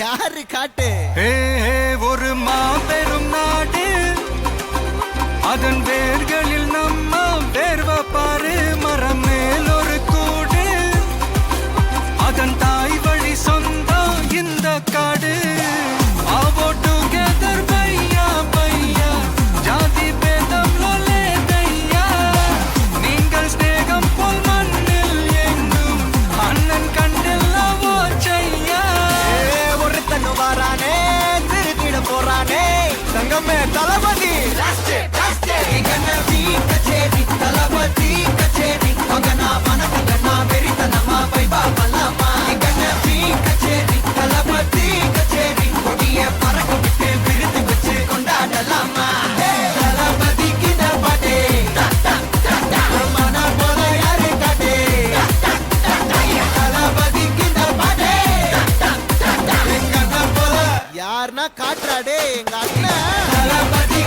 யாரு காட்டு ஒரு மாபெரும் நாடு அதன் வேர்களில் நம்ம வேர்வ பாரு மரம் மேல் ஒரு கூடு அதன் தாய் வழி சொந்தம் இந்த காடு ஆவோ டுகெதர் பையா பையா ஜாதி பேதம் லோலே தையா நீங்கள் ஸ்நேகம் போல் மண்ணில் எங்கும் அண்ணன் கண்டில்லவோ செய்யா ஒருத்தன் வாரானே திருத்திட போறானே தங்கமே தளபதி கச்சேரி தளபதி கச்சேரி மகனா மனமகனா வெறித்தனமா பைபா பல்லாமா கச்சேரி தளபதி கச்சேரி கொடிய பறக்க விட்டு விருது வச்சு கொண்டாடலாமா தளபதிக்கு பாட்டே மன போல யாரு காட்டே தளபதிக்கு பாட்டே எங்க அண்ணன் போல யாருன்னா காட்டுறாடே எங்க அண்ணன் தளபதி